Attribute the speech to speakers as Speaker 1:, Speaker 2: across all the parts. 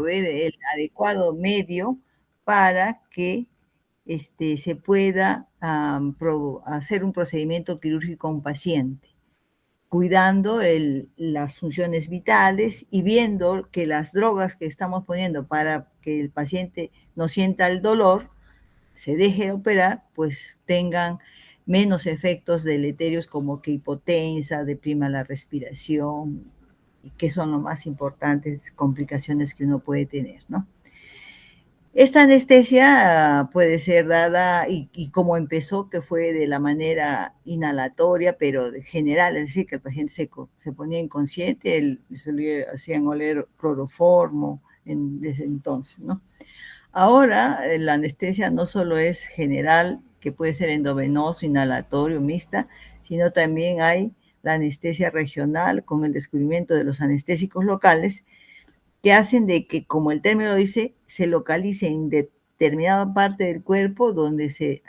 Speaker 1: proveer el adecuado medio para que se pueda hacer un procedimiento quirúrgico a un paciente, cuidando las funciones vitales y viendo que las drogas que estamos poniendo para que el paciente no sienta el dolor, se deje operar, pues tengan menos efectos deleterios como que hipotensa, deprima la respiración, que son las más importantes complicaciones que uno puede tener, ¿no? Esta anestesia puede ser dada, y como empezó, que fue de la manera inhalatoria, pero de general, es decir, que el paciente se ponía inconsciente, hacían oler cloroformo desde entonces, ¿no? Ahora, la anestesia no solo es general, que puede ser endovenoso, inhalatorio, mixta, sino también hay la anestesia regional con el descubrimiento de los anestésicos locales, que hacen de que, como el término dice, se localice en determinada parte del cuerpo donde se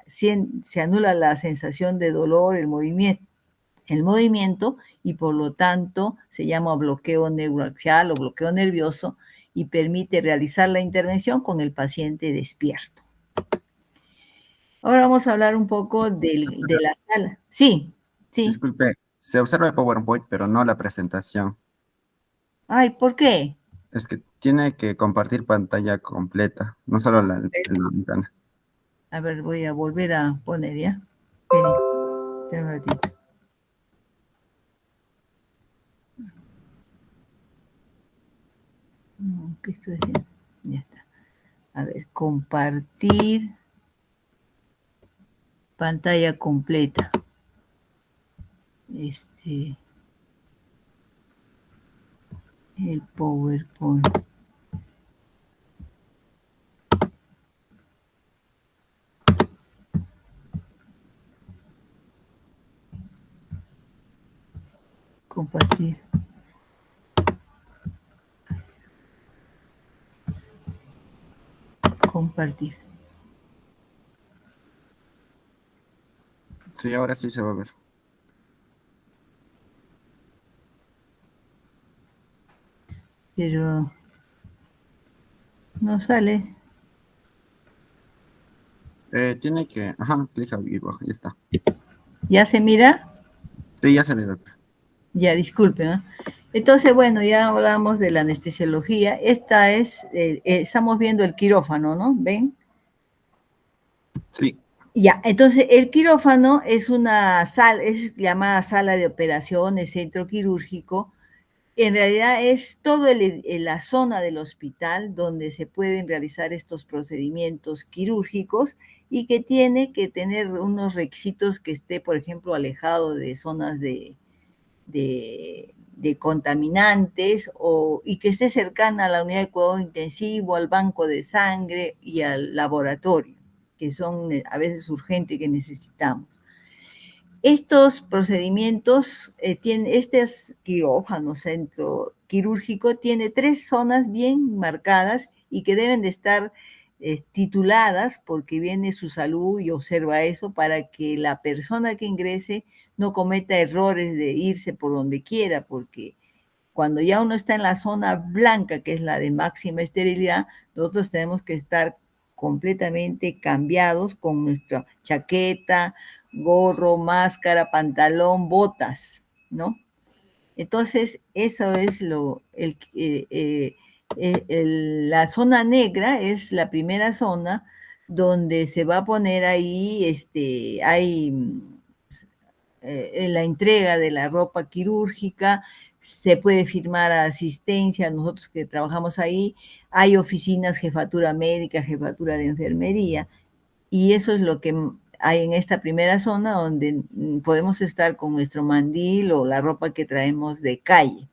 Speaker 1: anula la sensación de dolor, el movimiento, y por lo tanto se llama bloqueo neuroaxial o bloqueo nervioso, y permite realizar la intervención con el paciente despierto. Ahora vamos a hablar un poco de la sala. Sí, sí.
Speaker 2: Disculpe, se observa el PowerPoint, pero no la presentación.
Speaker 1: Ay, ¿por qué?
Speaker 2: Es que tiene que compartir pantalla completa, no solo la ventana.
Speaker 1: A ver, voy a volver a poner ya. Espera un ratito. ¿Qué estoy haciendo? Ya está. A ver, compartir pantalla completa. El PowerPoint. Compartir. Compartir.
Speaker 2: Sí, ahora sí se va a ver.
Speaker 1: Pero no sale.
Speaker 2: Tiene que, ajá, clic abajo, ya está.
Speaker 1: ¿Ya se mira?
Speaker 2: Sí, ya se ve, doctor.
Speaker 1: Ya, disculpen, ¿no? Entonces, bueno, ya hablamos de la anestesiología. Esta es, estamos viendo el quirófano, ¿no? ¿Ven?
Speaker 2: Sí.
Speaker 1: Ya, entonces el quirófano es una sala, es llamada sala de operaciones, centro quirúrgico. En realidad es toda la zona del hospital donde se pueden realizar estos procedimientos quirúrgicos, y que tiene que tener unos requisitos: que esté, por ejemplo, alejado de zonas de contaminantes, y que esté cercana a la unidad de cuidado intensivo, al banco de sangre y al laboratorio, que son a veces urgentes, que necesitamos. Estos procedimientos, este quirófano, centro quirúrgico, tiene 3 zonas bien marcadas y que deben de estar tituladas, porque viene su salud y observa eso, para que la persona que ingrese no cometa errores de irse por donde quiera, porque cuando ya uno está en la zona blanca, que es la de máxima esterilidad, nosotros tenemos que estar completamente cambiados con nuestra chaqueta, gorro, máscara, pantalón, botas, ¿no? Entonces, eso es la zona negra es la primera zona donde se va a poner ahí, hay la entrega de la ropa quirúrgica, se puede firmar asistencia, nosotros que trabajamos ahí, hay oficinas, jefatura médica, jefatura de enfermería, y eso es lo que hay en esta primera zona, donde podemos estar con nuestro mandil o la ropa que traemos de calle.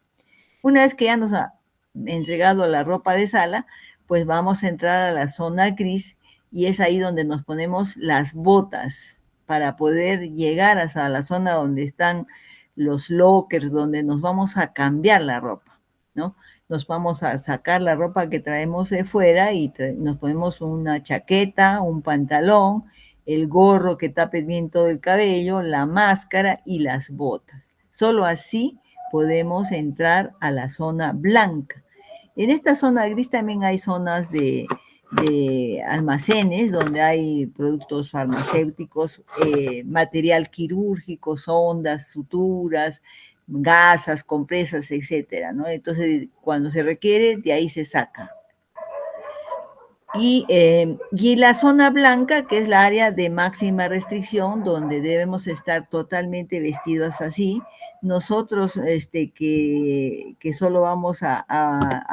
Speaker 1: Una vez que ya nos ha entregado la ropa de sala, pues vamos a entrar a la zona gris, y es ahí donde nos ponemos las botas para poder llegar hasta la zona donde están los lockers, donde nos vamos a cambiar la ropa, ¿no? Nos vamos a sacar la ropa que traemos de fuera y nos ponemos una chaqueta, un pantalón, el gorro que tape bien todo el cabello, la máscara y las botas. Solo así podemos entrar a la zona blanca. En esta zona gris también hay zonas de almacenes donde hay productos farmacéuticos, material quirúrgico, sondas, suturas, gasas, compresas, etcétera, ¿no? Entonces, cuando se requiere, de ahí se saca. Y la zona blanca, que es la área de máxima restricción, donde debemos estar totalmente vestidos así. Nosotros que solo vamos a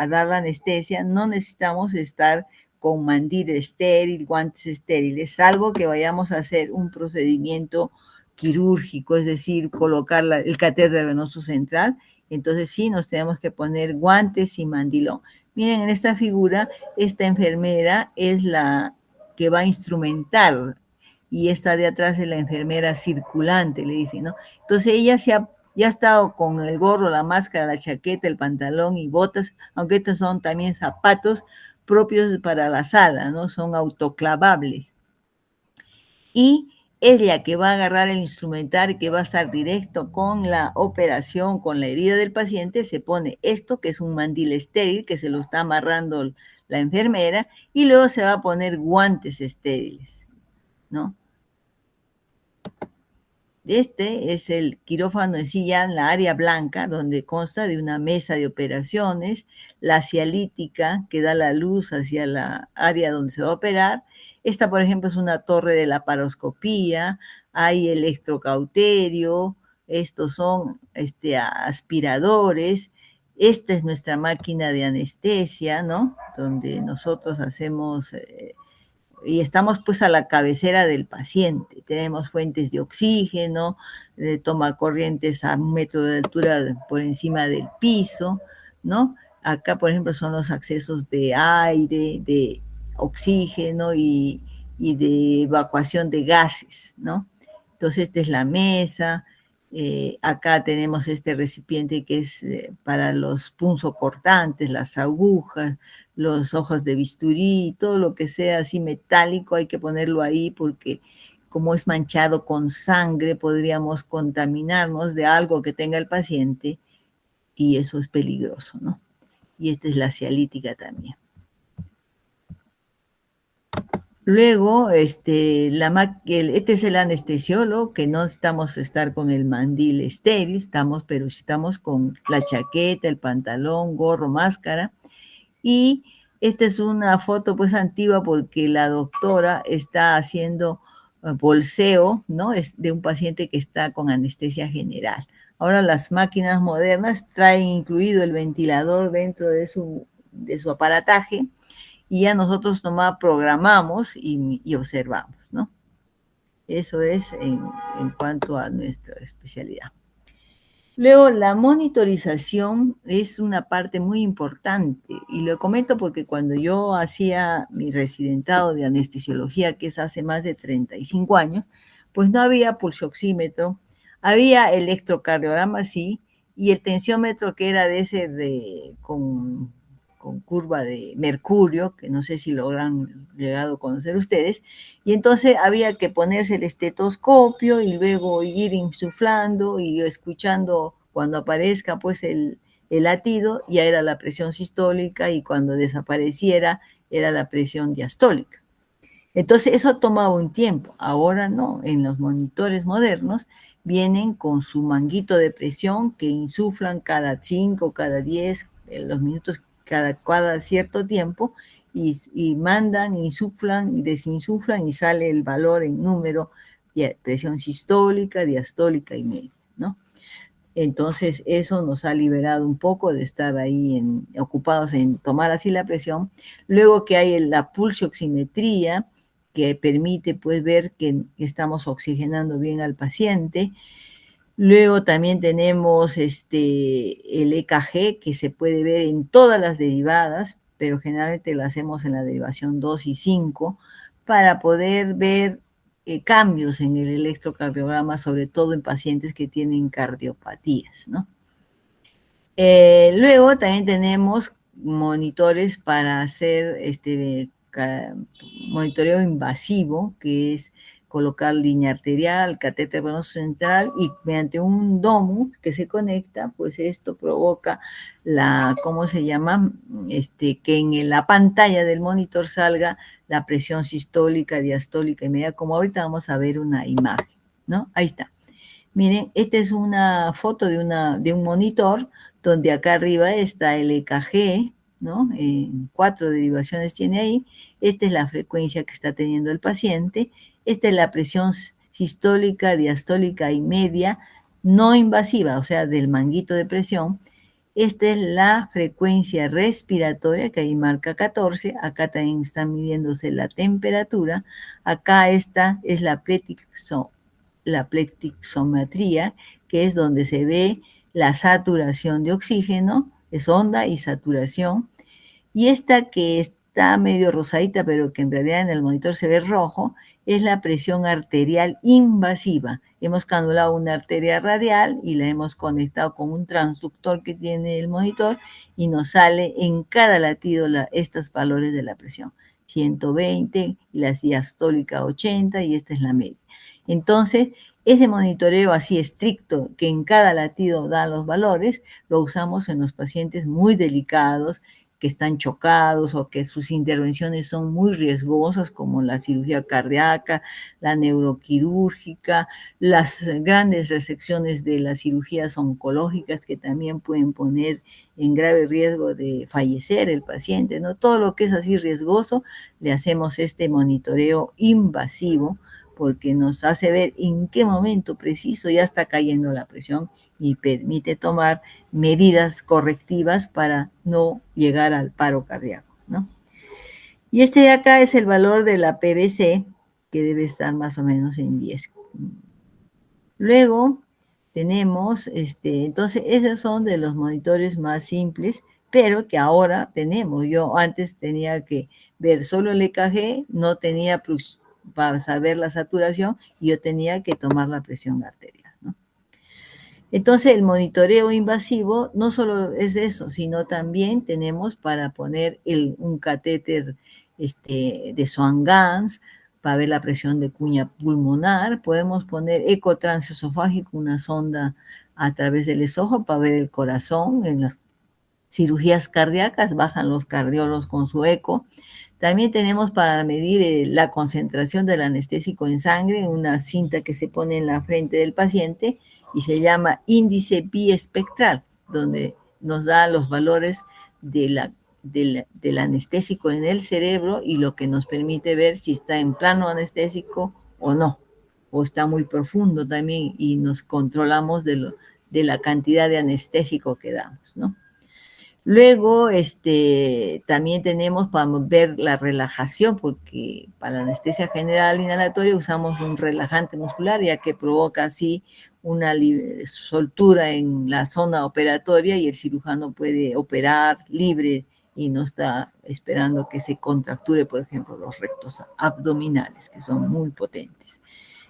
Speaker 1: dar la anestesia, no necesitamos estar con mandil estéril, guantes estériles, salvo que vayamos a hacer un procedimiento quirúrgico, es decir, colocar el catéter venoso central. Entonces sí nos tenemos que poner guantes y mandilón. Miren, en esta figura, esta enfermera es la que va a instrumentar y esta de atrás es la enfermera circulante, le dicen, ¿no? Entonces ella ya ha estado con el gorro, la máscara, la chaqueta, el pantalón y botas, aunque estos son también zapatos propios para la sala, ¿no? Son autoclavables. Y ella que va a agarrar el instrumental, que va a estar directo con la operación, con la herida del paciente, se pone esto, que es un mandil estéril, que se lo está amarrando la enfermera, y luego se va a poner guantes estériles, ¿no? Este es el quirófano en sí ya en la área blanca, donde consta de una mesa de operaciones, la cialítica que da la luz hacia la área donde se va a operar. Esta, por ejemplo, es una torre de laparoscopía, hay electrocauterio, estos son aspiradores. Esta es nuestra máquina de anestesia, ¿no? Donde nosotros hacemos y estamos pues a la cabecera del paciente. Tenemos fuentes de oxígeno, toma corrientes a 1 metro de altura por encima del piso, ¿no? Acá, por ejemplo, son los accesos de aire, de oxígeno y de evacuación de gases, ¿no? Entonces, esta es la mesa. Acá tenemos este recipiente que es para los punzocortantes, las agujas, los ojos de bisturí, todo lo que sea así metálico hay que ponerlo ahí porque como es manchado con sangre podríamos contaminarnos de algo que tenga el paciente y eso es peligroso, ¿no? Y esta es la cialítica también. Luego, este es el anestesiólogo, que no necesitamos estar con el mandil estéril, pero estamos con la chaqueta, el pantalón, gorro, máscara. Y esta es una foto pues antigua porque la doctora está haciendo bolseo, ¿no? Es de un paciente que está con anestesia general. Ahora las máquinas modernas traen incluido el ventilador dentro de su aparataje y ya nosotros nomás programamos y observamos, ¿no? Eso es en cuanto a nuestra especialidad. Luego, la monitorización es una parte muy importante y lo comento porque cuando yo hacía mi residentado de anestesiología, que es hace más de 35 años, pues no había pulsoxímetro, había electrocardiograma, sí, y el tensiómetro que era de ese con curva de mercurio, que no sé si lo habrán llegado a conocer ustedes, y entonces había que ponerse el estetoscopio y luego ir insuflando y escuchando cuando aparezca pues el latido, ya era la presión sistólica y cuando desapareciera era la presión diastólica. Entonces eso tomaba un tiempo, ahora no, en los monitores modernos vienen con su manguito de presión que insuflan cada 5, cada 10, los minutos, cada cierto tiempo, y mandan, insuflan y desinsuflan y sale el valor en número de presión sistólica, diastólica y media, ¿no? Entonces eso nos ha liberado un poco de estar ahí ocupados en tomar así la presión. Luego que hay la pulsioximetría, que permite pues ver que estamos oxigenando bien al paciente. Luego también tenemos el EKG, que se puede ver en todas las derivadas, pero generalmente lo hacemos en la derivación 2 y 5, para poder ver cambios en el electrocardiograma, sobre todo en pacientes que tienen cardiopatías, ¿no? Luego también tenemos monitores para hacer monitoreo invasivo, que es colocar línea arterial, catéter venoso central y mediante un domus que se conecta, pues esto provoca la, ¿cómo se llama? Que en la pantalla del monitor salga la presión sistólica, diastólica y media, como ahorita vamos a ver una imagen, ¿no? Ahí está. Miren, esta es una foto de un monitor donde acá arriba está el EKG, ¿no? 4 derivaciones tiene ahí. Esta es la frecuencia que está teniendo el paciente. Esta es la presión sistólica, diastólica y media no invasiva, o sea, del manguito de presión. Esta es la frecuencia respiratoria, que ahí marca 14. Acá también está midiéndose la temperatura. Acá esta es la plexometría, que es donde se ve la saturación de oxígeno, es onda y saturación. Y esta que está medio rosadita, pero que en realidad en el monitor se ve rojo, es la presión arterial invasiva. Hemos canulado una arteria radial y la hemos conectado con un transductor que tiene el monitor y nos sale en cada latido estos valores de la presión. 120 y la diastólica 80 y esta es la media. Entonces, ese monitoreo así estricto que en cada latido da los valores, lo usamos en los pacientes muy delicados, que están chocados o que sus intervenciones son muy riesgosas, como la cirugía cardíaca, la neuroquirúrgica, las grandes resecciones de las cirugías oncológicas que también pueden poner en grave riesgo de fallecer el paciente, ¿no? Todo lo que es así riesgoso, le hacemos este monitoreo invasivo porque nos hace ver en qué momento preciso ya está cayendo la presión y permite tomar medidas correctivas para no llegar al paro cardíaco, ¿no? Y este de acá es el valor de la PVC, que debe estar más o menos en 10. Luego tenemos, entonces esos son de los monitores más simples, pero que ahora tenemos. Yo antes tenía que ver solo el EKG, no tenía para saber la saturación y yo tenía que tomar la presión arterial, ¿no? Entonces, el monitoreo invasivo no solo es eso, sino también tenemos para poner un catéter de Swan-Ganz para ver la presión de cuña pulmonar. Podemos poner eco transesofágico, una sonda a través del esófago para ver el corazón. En las cirugías cardíacas bajan los cardiólogos con su eco. También tenemos para medir la concentración del anestésico en sangre, una cinta que se pone en la frente del paciente y se llama índice biespectral, donde nos da los valores del anestésico en el cerebro y lo que nos permite ver si está en plano anestésico o no, o está muy profundo también y nos controlamos de la cantidad de anestésico que damos, ¿no? Luego, también tenemos para ver la relajación, porque para la anestesia general inhalatoria usamos un relajante muscular, ya que provoca así una soltura en la zona operatoria y el cirujano puede operar libre y no está esperando que se contracture, por ejemplo, los rectos abdominales, que son muy potentes.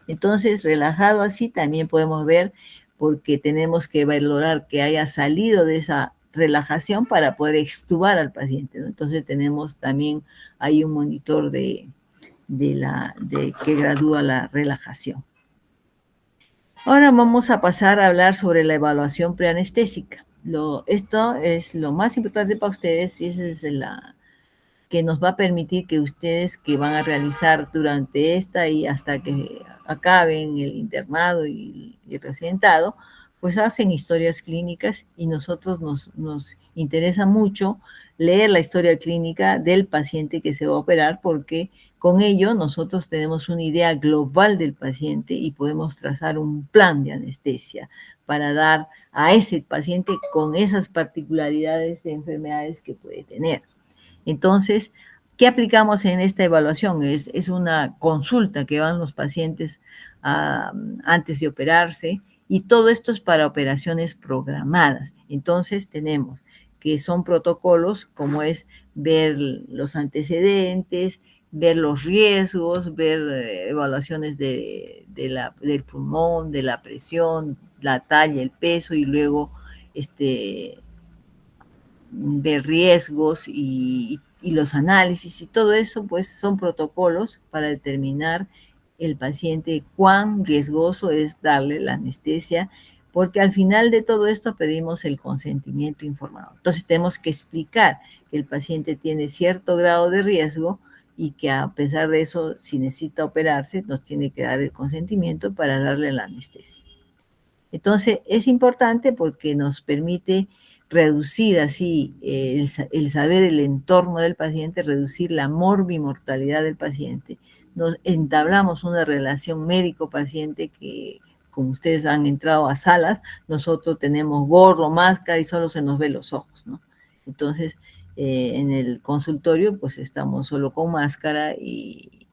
Speaker 1: Entonces, relajado así, también podemos ver, porque tenemos que valorar que haya salido de esa relajación para poder extubar al paciente, ¿no? Entonces tenemos también ahí un monitor que gradúa la relajación. Ahora vamos a pasar a hablar sobre la evaluación preanestésica. Esto es lo más importante para ustedes y esa es la que nos va a permitir que ustedes que van a realizar durante esta y hasta que acaben el internado y el residentado, pues hacen historias clínicas y nosotros nos interesa mucho leer la historia clínica del paciente que se va a operar porque con ello nosotros tenemos una idea global del paciente y podemos trazar un plan de anestesia para dar a ese paciente con esas particularidades de enfermedades que puede tener. Entonces, ¿qué aplicamos en esta evaluación? Es una consulta que van los pacientes antes de operarse y todo esto es para operaciones programadas. Entonces, tenemos que son protocolos como es ver los antecedentes, ver los riesgos, ver evaluaciones del pulmón, de la presión, la talla, el peso y luego de riesgos y los análisis y todo eso, pues son protocolos para determinar el paciente cuán riesgoso es darle la anestesia, porque al final de todo esto pedimos el consentimiento informado. Entonces tenemos que explicar que el paciente tiene cierto grado de riesgo y que a pesar de eso, si necesita operarse, nos tiene que dar el consentimiento para darle la anestesia. Entonces, es importante porque nos permite reducir así el saber el entorno del paciente, reducir la morbimortalidad del paciente. Nos entablamos una relación médico-paciente que, como ustedes han entrado a salas, nosotros tenemos gorro, máscara y solo se nos ve los ojos, ¿no? Entonces, en el consultorio, pues estamos solo con máscara y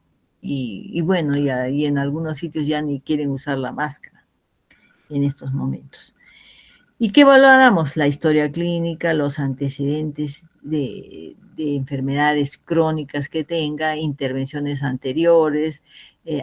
Speaker 1: bueno, y en algunos sitios ya ni quieren usar la máscara en estos momentos. ¿Y qué valoramos? La historia clínica, los antecedentes de enfermedades crónicas que tenga, intervenciones anteriores,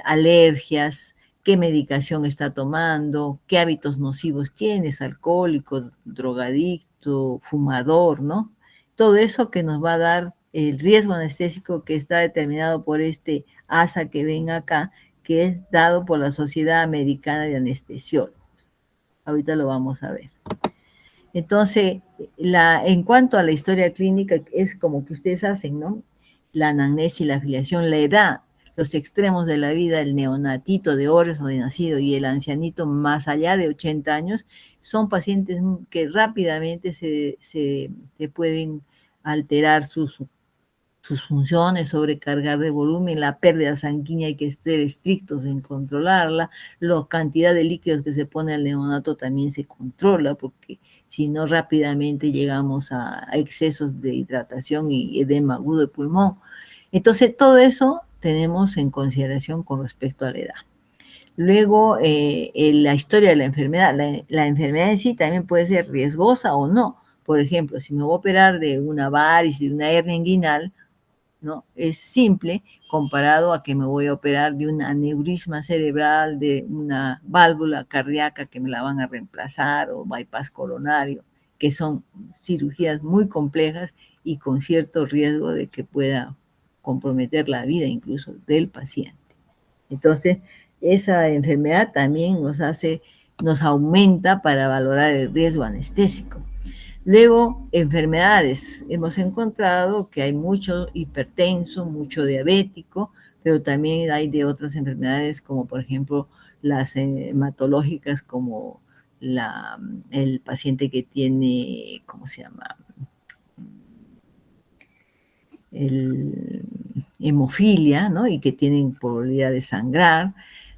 Speaker 1: alergias, qué medicación está tomando, qué hábitos nocivos tiene, es alcohólico, drogadicto, fumador, ¿no? Todo eso que nos va a dar el riesgo anestésico que está determinado por este ASA que ven acá, que es dado por la Sociedad Americana de Anestesiólogos. Ahorita lo vamos a ver. Entonces, en cuanto a la historia clínica, es como que ustedes hacen, ¿no? La anamnesis, la afiliación, la edad, los extremos de la vida, el neonatito de horas de nacido y el ancianito más allá de 80 años, son pacientes que rápidamente se pueden alterar sus funciones, sobrecargar de volumen, la pérdida sanguínea hay que ser estrictos en controlarla, la cantidad de líquidos que se pone al neonato también se controla, porque si no rápidamente llegamos a excesos de hidratación y edema agudo de pulmón. Entonces todo eso tenemos en consideración con respecto a la edad. Luego, la historia de la enfermedad. La enfermedad en sí también puede ser riesgosa o no. Por ejemplo, si me voy a operar de una varices, de una hernia inguinal, ¿no? Es simple comparado a que me voy a operar de un aneurisma cerebral, de una válvula cardíaca que me la van a reemplazar o bypass coronario, que son cirugías muy complejas y con cierto riesgo de que pueda comprometer la vida incluso del paciente. Entonces, esa enfermedad también nos aumenta para valorar el riesgo anestésico. Luego, enfermedades. Hemos encontrado que hay mucho hipertenso, mucho diabético, pero también hay de otras enfermedades como por ejemplo las hematológicas como el paciente que tiene, ¿cómo se llama? Hemofilia, ¿no? Y que tienen probabilidad de sangrar,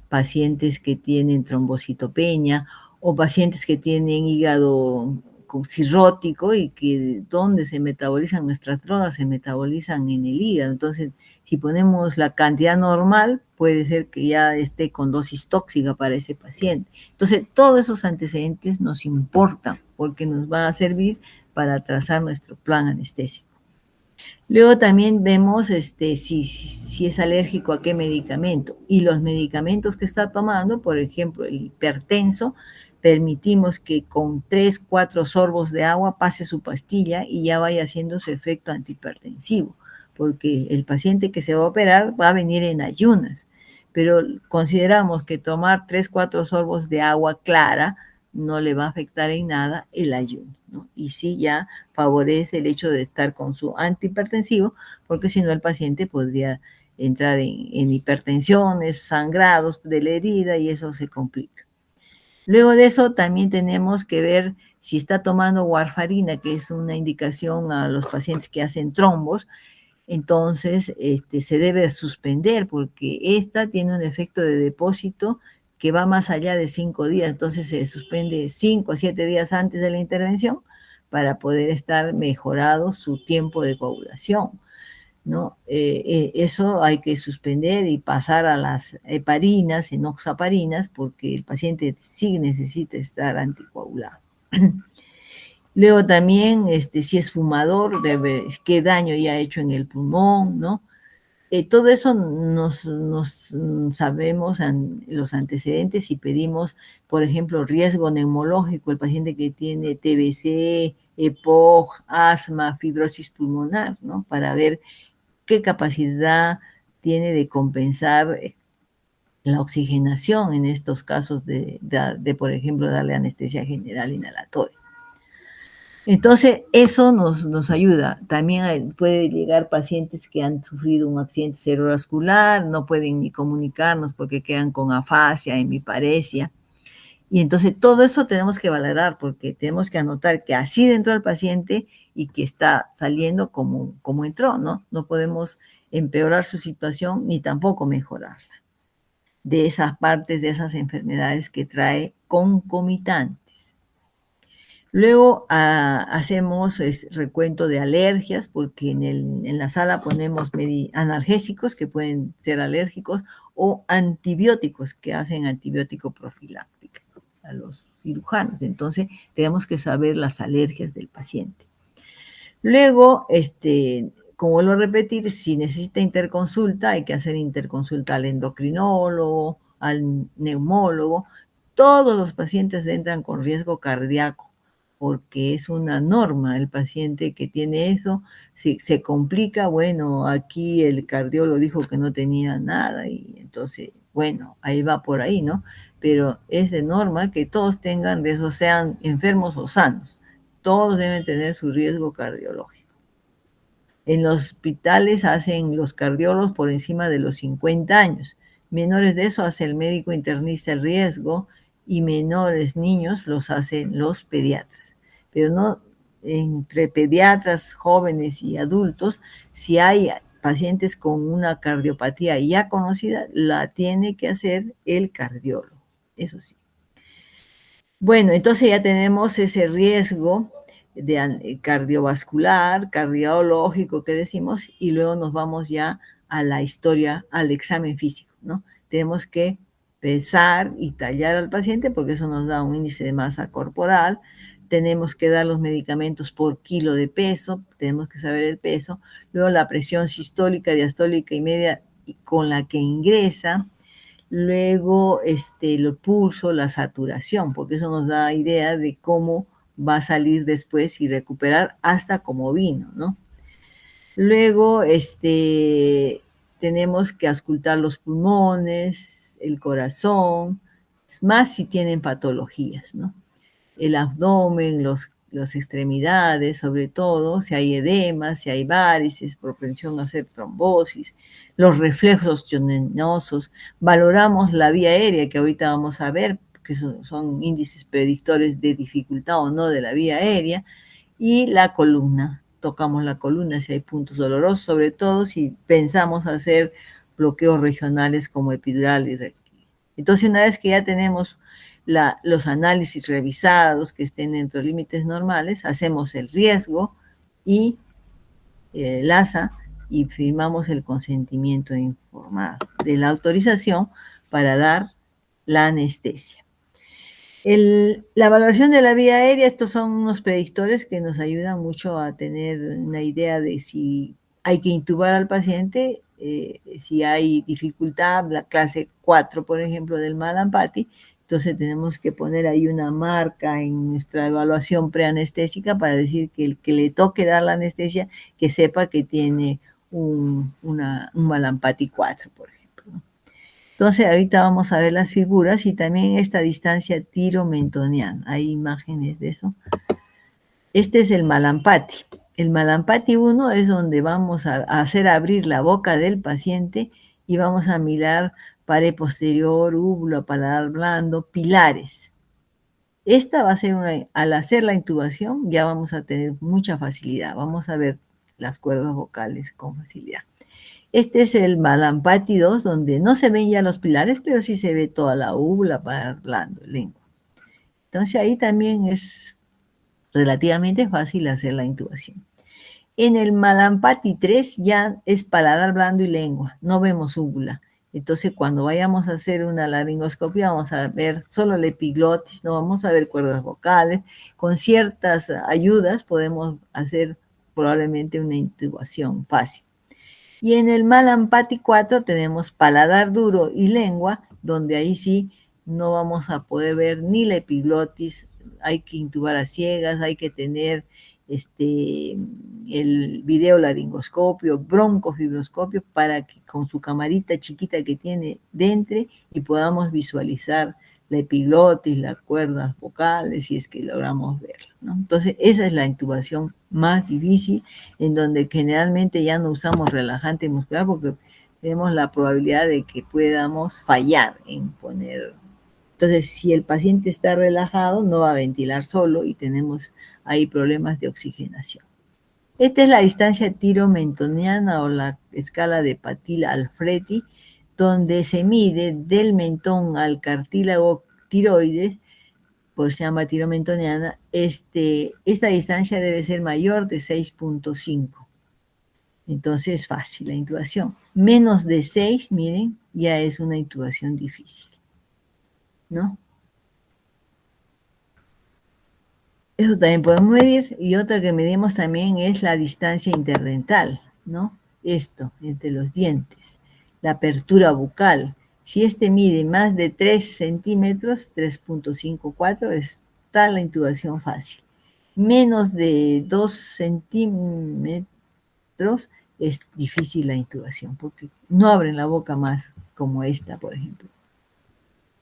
Speaker 1: pacientes que tienen trombocitopenia o pacientes que tienen hígado cirrótico y que donde se metabolizan nuestras drogas se metabolizan en el hígado. Entonces, si ponemos la cantidad normal, puede ser que ya esté con dosis tóxica para ese paciente. Entonces, todos esos antecedentes nos importan porque nos va a servir para trazar nuestro plan anestésico. Luego también vemos si es alérgico a qué medicamento. Y los medicamentos que está tomando, por ejemplo, el hipertenso, permitimos que con 3, 4 sorbos de agua pase su pastilla y ya vaya haciendo su efecto antihipertensivo, porque el paciente que se va a operar va a venir en ayunas. Pero consideramos que tomar 3, 4 sorbos de agua clara no le va a afectar en nada el ayuno, ¿no? Y sí ya favorece el hecho de estar con su antihipertensivo, porque si no el paciente podría entrar en hipertensiones, sangrados de la herida y eso se complica. Luego de eso también tenemos que ver si está tomando warfarina, que es una indicación a los pacientes que hacen trombos, entonces se debe suspender porque esta tiene un efecto de depósito que va más allá de 5 días, entonces se suspende 5 a 7 días antes de la intervención para poder estar mejorado su tiempo de coagulación, ¿no? Eso hay que suspender y pasar a las heparinas, enoxaparinas, porque el paciente sí necesita estar anticoagulado. Luego también, si es fumador, qué daño ya ha hecho en el pulmón, ¿no? Todo eso nos sabemos los antecedentes y pedimos, por ejemplo, riesgo neumológico, el paciente que tiene TBC, EPOC, asma, fibrosis pulmonar, ¿no? Para ver qué capacidad tiene de compensar la oxigenación en estos casos de, por ejemplo, darle anestesia general inhalatoria. Entonces, eso nos ayuda. También puede llegar pacientes que han sufrido un accidente cerebrovascular, no pueden ni comunicarnos porque quedan con afasia, hemiparesia. Y entonces todo eso tenemos que valorar porque tenemos que anotar que así entró el paciente y que está saliendo como entró, ¿no? No podemos empeorar su situación ni tampoco mejorarla de esas partes, de esas enfermedades que trae concomitantes. Luego hacemos recuento de alergias, porque en la sala ponemos analgésicos que pueden ser alérgicos o antibióticos que hacen antibiótico profiláctico a los cirujanos. Entonces, tenemos que saber las alergias del paciente. Luego, como vuelvo a repetir, si necesita interconsulta, hay que hacer interconsulta al endocrinólogo, al neumólogo. Todos los pacientes entran con riesgo cardíaco, porque es una norma. El paciente que tiene eso, si se complica, bueno, aquí el cardiólogo dijo que no tenía nada y entonces, bueno, ahí va por ahí, ¿no? Pero es de norma que todos tengan riesgo, sean enfermos o sanos. Todos deben tener su riesgo cardiológico. En los hospitales hacen los cardiólogos por encima de los 50 años. Menores de eso hace el médico internista el riesgo y menores niños los hacen los pediatras. Pero no entre pediatras, jóvenes y adultos, si hay pacientes con una cardiopatía ya conocida, la tiene que hacer el cardiólogo, eso sí. Bueno, entonces ya tenemos ese riesgo cardiovascular, cardiológico que decimos, y luego nos vamos ya a la historia, al examen físico, ¿no? Tenemos que pesar y tallar al paciente porque eso nos da un índice de masa corporal. Tenemos que dar los medicamentos por kilo de peso, tenemos que saber el peso. Luego la presión sistólica, diastólica y media con la que ingresa. Luego, el pulso, la saturación, porque eso nos da idea de cómo va a salir después y recuperar hasta como vino, ¿no? Luego, tenemos que auscultar los pulmones, el corazón, más si tienen patologías, ¿no? El abdomen, las extremidades, sobre todo, si hay edema, si hay varices, propensión a hacer trombosis, los reflejos chonenosos. Valoramos la vía aérea, que ahorita vamos a ver, que son índices predictores de dificultad o no de la vía aérea, y la columna. Tocamos la columna si hay puntos dolorosos, sobre todo si pensamos hacer bloqueos regionales como epidural y rectal. Entonces, una vez que ya tenemos los análisis revisados que estén dentro de límites normales, hacemos el riesgo y el ASA y firmamos el consentimiento informado de la autorización para dar la anestesia. La valoración de la vía aérea, estos son unos predictores que nos ayudan mucho a tener una idea de si hay que intubar al paciente, si hay dificultad, la clase 4, por ejemplo, del Mallampati. Entonces tenemos que poner ahí una marca en nuestra evaluación preanestésica para decir que el que le toque dar la anestesia, que sepa que tiene un Mallampati 4, por ejemplo. Entonces ahorita vamos a ver las figuras y también esta distancia tiro-mentoniana. Hay imágenes de eso. Este es el Mallampati. El Mallampati 1 es donde vamos a hacer abrir la boca del paciente y vamos a mirar pared posterior, úvula, paladar blando, pilares. Esta va a ser al hacer la intubación ya vamos a tener mucha facilidad. Vamos a ver las cuerdas vocales con facilidad. Este es el Mallampati 2, donde no se ven ya los pilares, pero sí se ve toda la úvula, paladar blando, lengua. Entonces ahí también es relativamente fácil hacer la intubación. En el Mallampati 3 ya es paladar blando y lengua, no vemos úvula. Entonces cuando vayamos a hacer una laringoscopia vamos a ver solo la epiglotis, no vamos a ver cuerdas vocales. Con ciertas ayudas podemos hacer probablemente una intubación fácil. Y en el Mallampati 4 tenemos paladar duro y lengua, donde ahí sí no vamos a poder ver ni la epiglotis, hay que intubar a ciegas, hay que tener el videolaringoscopio, broncofibroscopio, para que con su camarita chiquita que tiene dentro y podamos visualizar la epiglotis, las cuerdas vocales, si es que logramos verlo, ¿no? Entonces, esa es la intubación más difícil, en donde generalmente ya no usamos relajante muscular porque tenemos la probabilidad de que podamos fallar en poner. Entonces, si el paciente está relajado, no va a ventilar solo y tenemos ahí problemas de oxigenación. Esta es la distancia tiro-mentoniana o la escala de Patila-Alfretti, donde se mide del mentón al cartílago tiroides, por se llama tiro-mentoniana. Esta distancia debe ser mayor de 6.5. Entonces es fácil la intubación. Menos de 6, miren, ya es una intubación difícil, ¿no? Eso también podemos medir. Y otra que medimos también es la distancia interdental, ¿no? Esto, entre los dientes. La apertura bucal. Si mide más de 3 centímetros, 3.54, está la intubación fácil. Menos de 2 centímetros es difícil la intubación, porque no abren la boca más como esta, por ejemplo,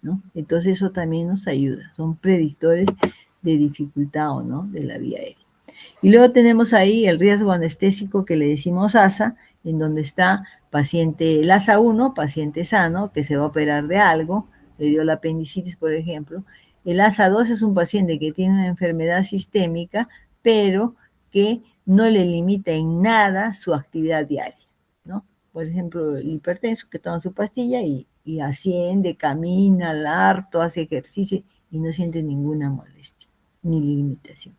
Speaker 1: ¿no? Entonces eso también nos ayuda. Son predictores de dificultad o no de la vía aérea. Y luego tenemos ahí el riesgo anestésico que le decimos ASA, en donde está paciente, el ASA 1, paciente sano, que se va a operar de algo, le dio la apendicitis, por ejemplo. El ASA 2 es un paciente que tiene una enfermedad sistémica, pero que no le limita en nada su actividad diaria, ¿no? Por ejemplo, el hipertenso que toma su pastilla y asciende, camina al harto, hace ejercicio y no siente ninguna molestia ni limitación.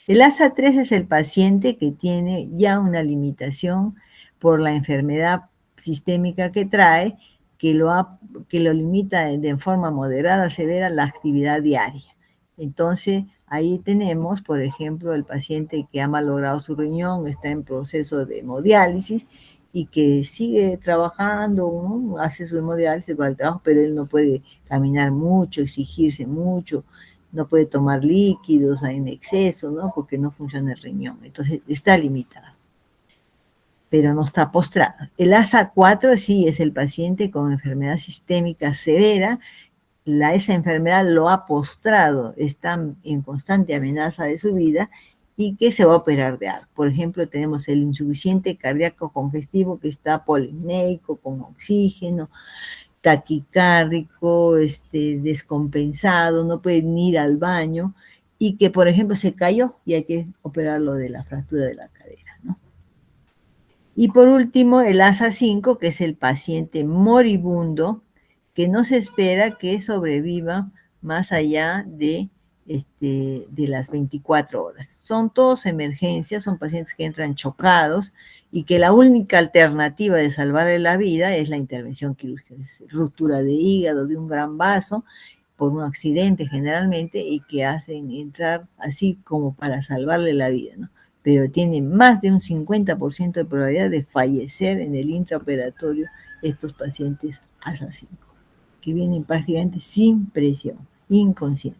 Speaker 1: El ASA 3 es el paciente que tiene ya una limitación por la enfermedad sistémica que trae, que lo limita de forma moderada, severa, la actividad diaria. Entonces, ahí tenemos, por ejemplo, el paciente que ha malogrado su riñón, está en proceso de hemodiálisis y que sigue trabajando, ¿no? Hace su hemodiálisis para el trabajo, pero él no puede caminar mucho, exigirse mucho, no puede tomar líquidos en exceso, ¿no? Porque no funciona el riñón. Entonces, está limitado, pero no está postrado. El ASA 4 sí es el paciente con enfermedad sistémica severa. Esa enfermedad lo ha postrado, está en constante amenaza de su vida y que se va a operar de algo. Por ejemplo, tenemos el insuficiente cardíaco congestivo que está polineico, con oxígeno, taquicárdico, descompensado, no puede ni ir al baño y que, por ejemplo, se cayó y hay que operarlo de la fractura de la cadera, ¿no? Y por último, el ASA 5, que es el paciente moribundo, que no se espera que sobreviva más allá de las 24 horas. Son todos emergencias, son pacientes que entran chocados y que la única alternativa de salvarle la vida es la intervención quirúrgica, es ruptura de hígado, de un gran vaso, por un accidente generalmente, y que hacen entrar así como para salvarle la vida, ¿no? Pero tiene más de un 50% de probabilidad de fallecer en el intraoperatorio estos pacientes ASA 5, que vienen prácticamente sin presión, inconscientes.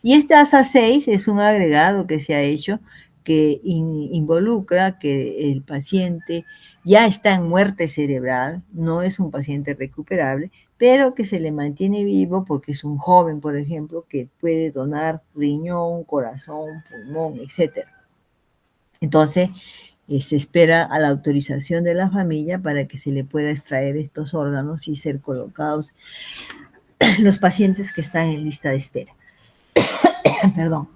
Speaker 1: Y este ASA 6 es un agregado que se ha hecho que involucra que el paciente ya está en muerte cerebral, no es un paciente recuperable, pero que se le mantiene vivo porque es un joven, por ejemplo, que puede donar riñón, corazón, pulmón, etc. Entonces, se espera a la autorización de la familia para que se le pueda extraer estos órganos y ser colocados los pacientes que están en lista de espera. Perdón.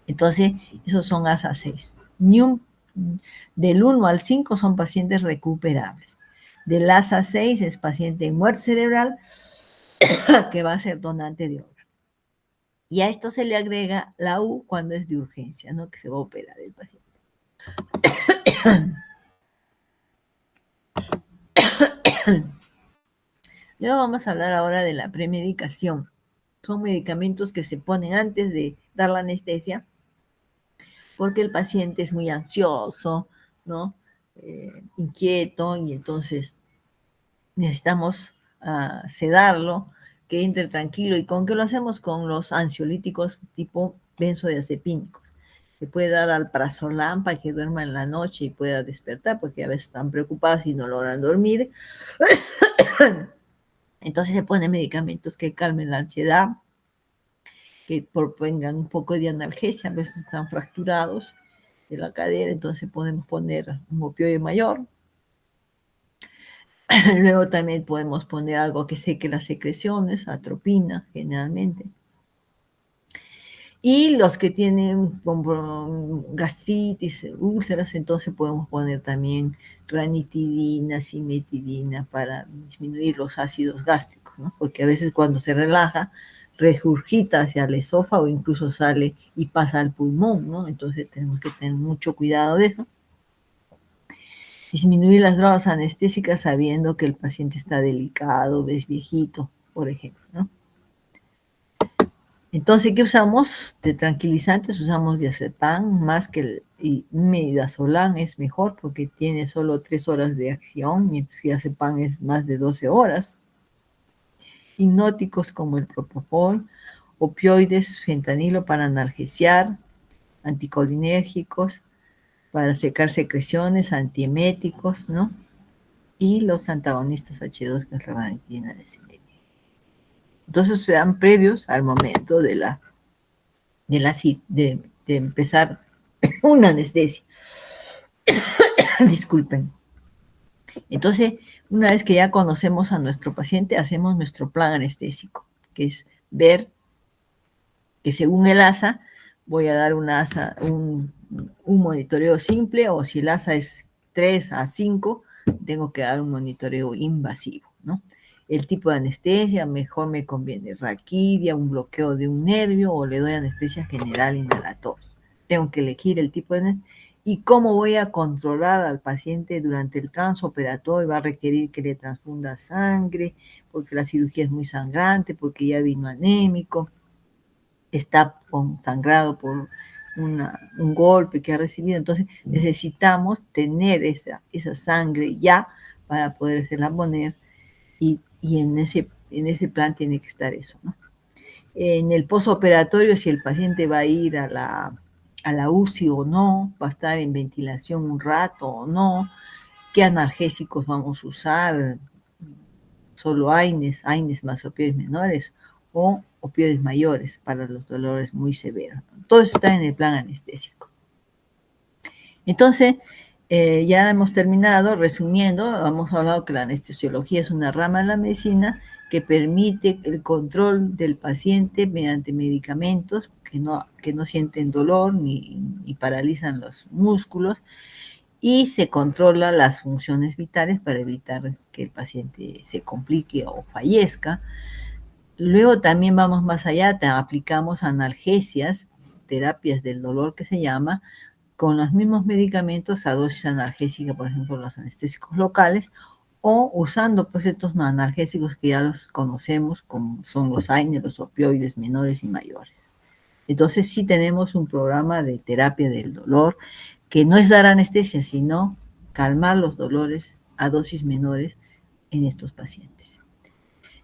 Speaker 1: Entonces, esos son ASA 6. Del 1 al 5 son pacientes recuperables. Del ASA 6 es paciente en muerte cerebral que va a ser donante de órgano. Y a esto se le agrega la U cuando es de urgencia, ¿no? Que se va a operar el paciente. Luego vamos a hablar ahora de la premedicación. Son medicamentos que se ponen antes de dar la anestesia porque el paciente es muy ansioso, ¿no? Inquieto, y entonces necesitamos sedarlo, que entre tranquilo. ¿Y con qué lo hacemos? Con los ansiolíticos tipo benzodiazepínicos. Se puede dar alprazolam para que duerma en la noche y pueda despertar, porque a veces están preocupados y no logran dormir. Entonces se ponen medicamentos que calmen la ansiedad, que propongan un poco de analgesia, a veces están fracturados de la cadera, entonces podemos poner un opioide mayor. Luego también podemos poner algo que seque las secreciones, atropina generalmente. Y los que tienen gastritis, úlceras, entonces podemos poner también ranitidina, cimetidina para disminuir los ácidos gástricos, ¿no? Porque a veces cuando se relaja, regurgita hacia el esófago, incluso sale y pasa al pulmón, ¿no? Entonces tenemos que tener mucho cuidado de eso. Disminuir las drogas anestésicas sabiendo que el paciente está delicado, es viejito, por ejemplo, ¿no? Entonces, ¿qué usamos? De tranquilizantes usamos diazepam más que el midazolam es mejor porque tiene solo 3 horas de acción, mientras que diazepam es más de 12 horas. Hipnóticos como el propofol, opioides, fentanilo para analgesiar, anticolinérgicos para secar secreciones, antieméticos, ¿no? Y los antagonistas H2, que es la ranitidina de cimetidina. Entonces se dan previos al momento de empezar una anestesia. Disculpen. Entonces, una vez que ya conocemos a nuestro paciente, hacemos nuestro plan anestésico, que es ver que según el ASA, voy a dar un monitoreo simple, o si el ASA es 3 a 5, tengo que dar un monitoreo invasivo, ¿no? El tipo de anestesia, mejor me conviene raquidia, un bloqueo de un nervio, o le doy anestesia general inhalatoria. Tengo que elegir el tipo de anestesia. ¿Y cómo voy a controlar al paciente durante el transoperatorio? Va a requerir que le transfunda sangre, porque la cirugía es muy sangrante, porque ya vino anémico, está sangrado por un golpe que ha recibido. Entonces necesitamos tener esa sangre ya para podérsela poner, y en ese plan tiene que estar eso, ¿no? En el posoperatorio, si el paciente va a ir a la UCI o no, va a estar en ventilación un rato o no, qué analgésicos vamos a usar, solo AINES más opioides menores, o opioides mayores para los dolores muy severos. Todo eso está en el plan anestésico. Entonces, ya hemos terminado. Resumiendo, hemos hablado que la anestesiología es una rama de la medicina que permite el control del paciente mediante medicamentos que no sienten dolor ni paralizan los músculos, y se controla las funciones vitales para evitar que el paciente se complique o fallezca. Luego también vamos más allá, aplicamos analgesias, terapias del dolor que se llama, con los mismos medicamentos a dosis analgésica, por ejemplo, los anestésicos locales, o usando pues estos analgésicos que ya los conocemos, como son los AINES, los opioides menores y mayores. Entonces sí tenemos un programa de terapia del dolor, que no es dar anestesia, sino calmar los dolores a dosis menores en estos pacientes.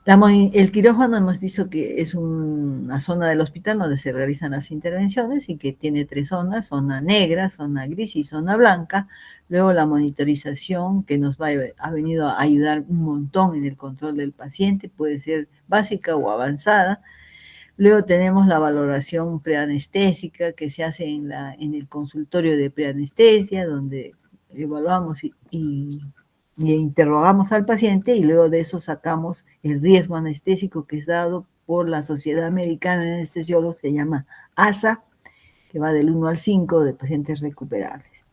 Speaker 1: El quirófano hemos dicho que es una zona del hospital donde se realizan las intervenciones y que tiene 3 zonas: zona negra, zona gris y zona blanca. Luego la monitorización, que nos ha venido a ayudar un montón en el control del paciente, puede ser básica o avanzada. Luego tenemos la valoración preanestésica, que se hace en el consultorio de preanestesia, donde evaluamos y interrogamos al paciente, y luego de eso sacamos el riesgo anestésico que es dado por la Sociedad Americana de Anestesiólogos, se llama ASA, que va del 1 al 5 de pacientes recuperables.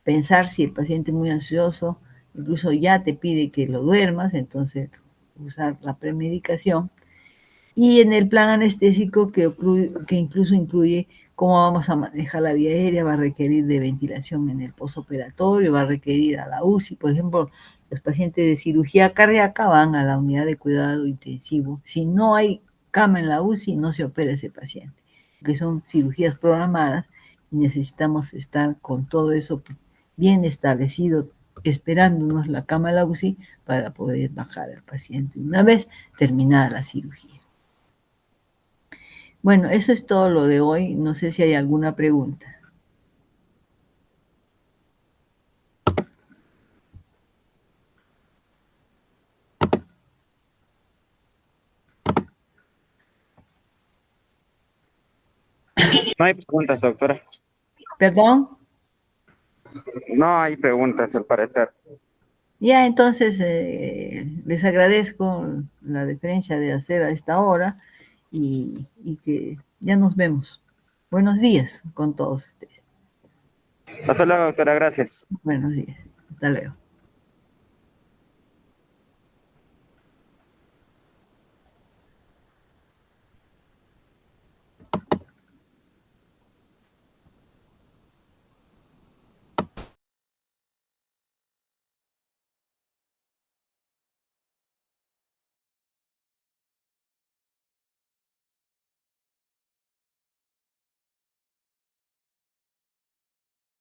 Speaker 1: Pensar si el paciente es muy ansioso, incluso ya te pide que lo duermas, entonces usar la premedicación. Y en el plan anestésico, que incluso incluye cómo vamos a manejar la vía aérea, va a requerir de ventilación en el posoperatorio, va a requerir a la UCI. Por ejemplo, los pacientes de cirugía cardíaca van a la unidad de cuidado intensivo. Si no hay cama en la UCI, no se opera ese paciente, porque son cirugías programadas y necesitamos estar con todo eso bien establecido, esperándonos la cama en la UCI para poder bajar al paciente una vez terminada la cirugía. Bueno, eso es todo lo de hoy. No sé si hay alguna pregunta.
Speaker 2: No hay preguntas, doctora.
Speaker 1: ¿Perdón?
Speaker 2: No hay preguntas, al parecer.
Speaker 1: Ya, entonces les agradezco la deferencia de hacer a esta hora y que ya nos vemos. Buenos días con todos ustedes.
Speaker 2: Hasta luego, doctora, gracias.
Speaker 1: Buenos días. Hasta luego.